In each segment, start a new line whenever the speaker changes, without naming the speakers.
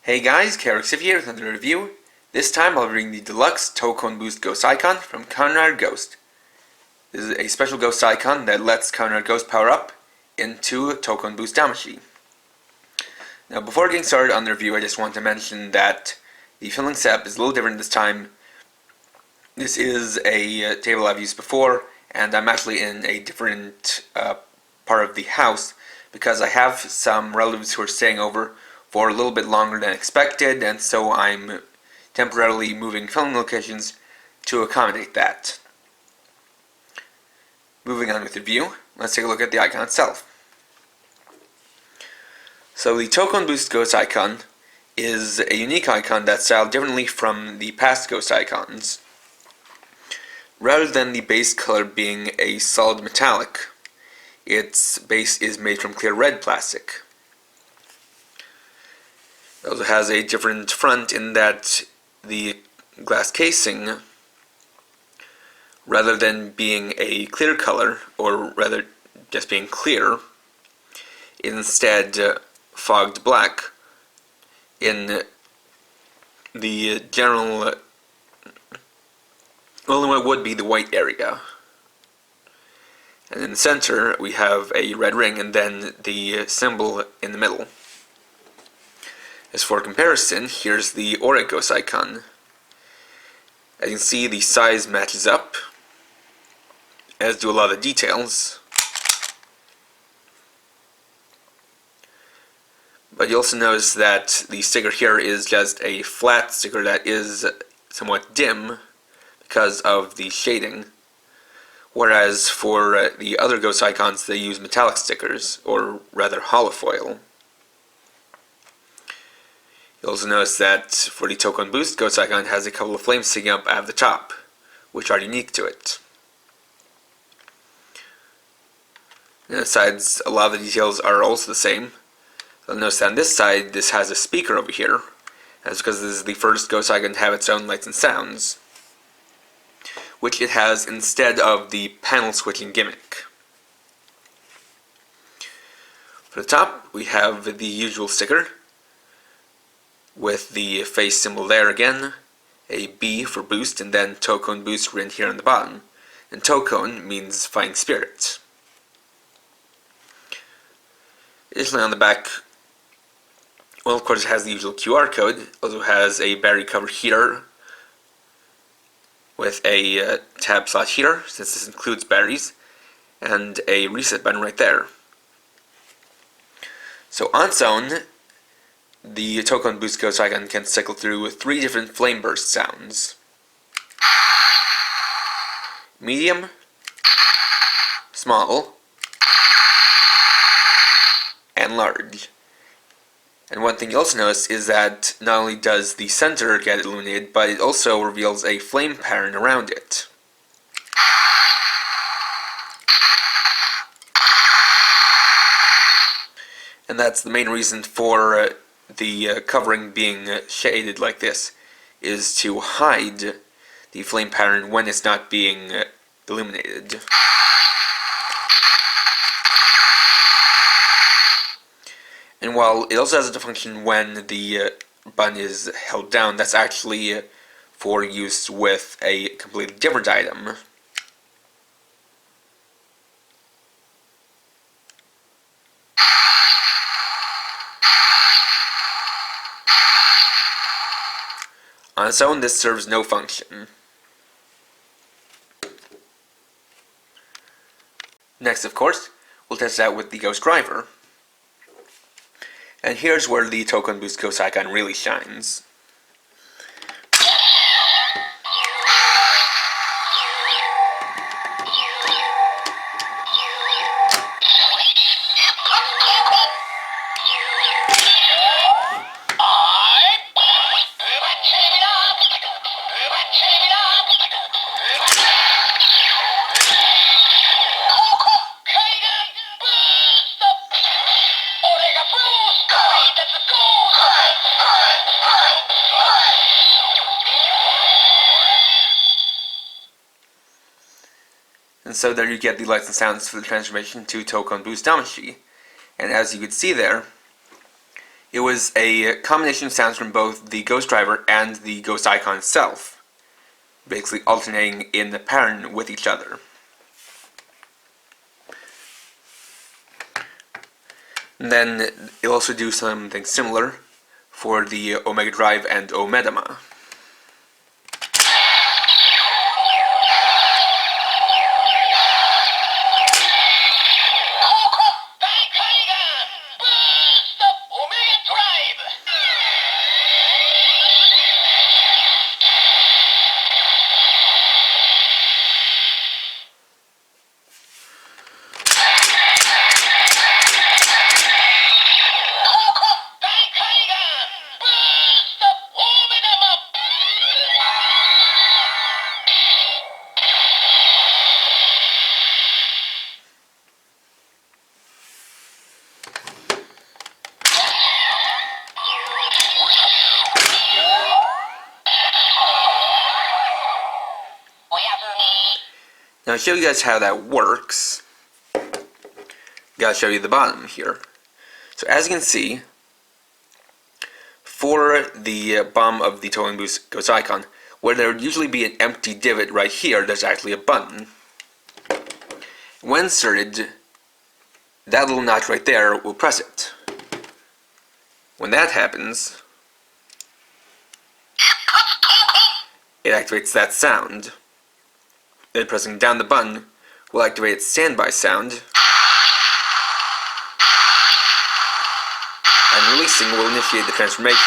Hey guys, Karixif here with another review. This time I'll bring the deluxe Toucon Boost Ghost Icon from Kamen Ghost. This is a special ghost icon that lets Kamen Ghost power up into Toucon Boost Damashi. Now before getting started on the review, I just want to mention that the filming setup is a little different this time. This is a table I've used before, and I'm actually in a different part of the house because I have some relatives who are staying over for a little bit longer than expected, and so I'm temporarily moving filming locations to accommodate that. Moving on with the review, let's take a look at the icon itself. So the Toucon Boost Ghost icon is a unique icon that's styled differently from the past ghost icons. Rather than the base color being a solid metallic, its base is made from clear red plastic. It also has a different front in that the glass casing, rather than being a clear color, or rather just being clear, instead fogged black in the general, well, it would be the white area. And in the center we have a red ring and then the symbol in the middle. As for comparison, here's the Auric Ghost icon. As you can see, the size matches up, as do a lot of the details. But you also notice that the sticker here is just a flat sticker that is somewhat dim because of the shading. Whereas for the other ghost icons, they use metallic stickers, or rather holofoil. You'll also notice that for the Toucon Boost Ghost icon, it has a couple of flames sticking up out of the top, which are unique to it. And besides, a lot of the details are also the same. You'll notice that on this side, this has a speaker over here. And that's because this is the first ghost icon to have its own lights and sounds, which it has instead of the panel switching gimmick. For the top, we have the usual sticker, with the face symbol there again, a B for boost, and then Toucon Boost written here on the bottom. And Toucon means fighting spirit. Additionally on the back, well, of course it has the usual QR code. It also has a battery cover here with a tab slot here, since this includes batteries, and a reset button right there. So on its own, the Toucon Boost Ghost icon can cycle through 3 different flame burst sounds: medium, small, and large. And one thing you also notice is that not only does the center get illuminated, but it also reveals a flame pattern around it. And that's the main reason for the covering being shaded like this, is to hide the flame pattern when it's not being illuminated. And while it also has a function when the button is held down, that's actually for use with a completely different item. On its own, this serves no function. Next, of course, we'll test it out with the Ghost Driver. And here's where the Toucon Boost Ghost icon really shines. And so there you get the lights and sounds for the transformation to Toucon Boost Damashi. And as you can see there, It was a combination of sounds from both the Ghost Driver and the Ghost Eyecon itself, basically alternating in the pattern with each other. And then it'll also do something similar for the Omega Drive and Omedama. Now to show you guys how that works, gotta show you the bottom here. So as you can see, for the bottom of the Toucon Boost Ghost Eyecon, where there would usually be an empty divot right here, there's actually a button. When inserted, that little notch right there will press it. When that happens, it activates that sound. Then pressing down the button will activate its standby sound, and releasing will initiate the transformation.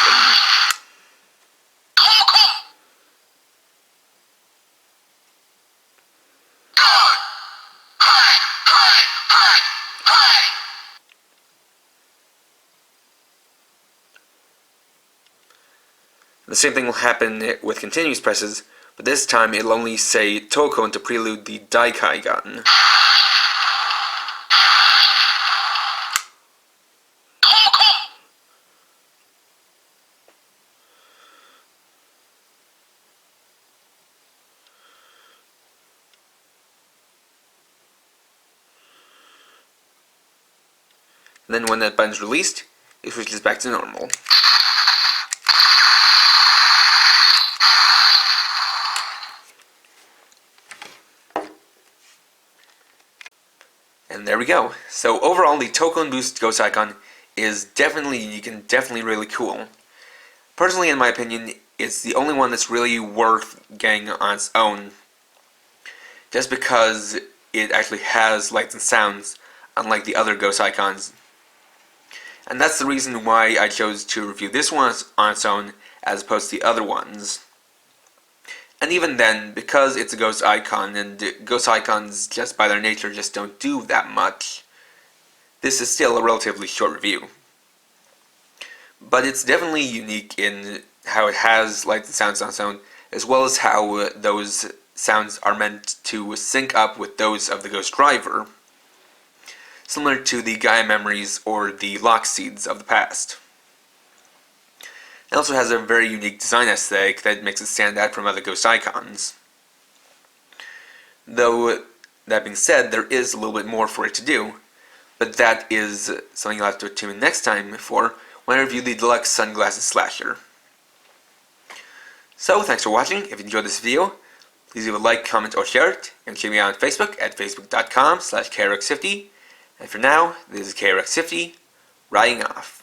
The same thing will happen with continuous presses, but this time it'll only say Toucon to prelude the Kaigan. And then when that button is released, it switches back to normal. And there we go. So overall, the Toucon Boost Ghost Eyecon is definitely unique and definitely really cool. Personally, in my opinion, it's the only one that's really worth getting on its own, just because it actually has lights and sounds, unlike the other Ghost Eyecons. And that's the reason why I chose to review this one on its own, as opposed to the other ones. And even then, because it's a Ghost Eyecon, and Ghost Eyecons just by their nature just don't do that much, this is still a relatively short review. But it's definitely unique in how it has lights and sounds on its own, as well as how those sounds are meant to sync up with those of the Ghost Driver, similar to the Gaia memories or the lock seeds of the past. It also has a very unique design aesthetic that makes it stand out from other Ghost Eyecons. Though, that being said, there is a little bit more for it to do, but that is something you'll have to tune in next time for when I review the Deluxe Sunglasses Slasher. So, thanks for watching. If you enjoyed this video, please leave a like, comment, or share it, and check me out on Facebook at facebook.com/KRX50. And for now, this is KRX50, riding off.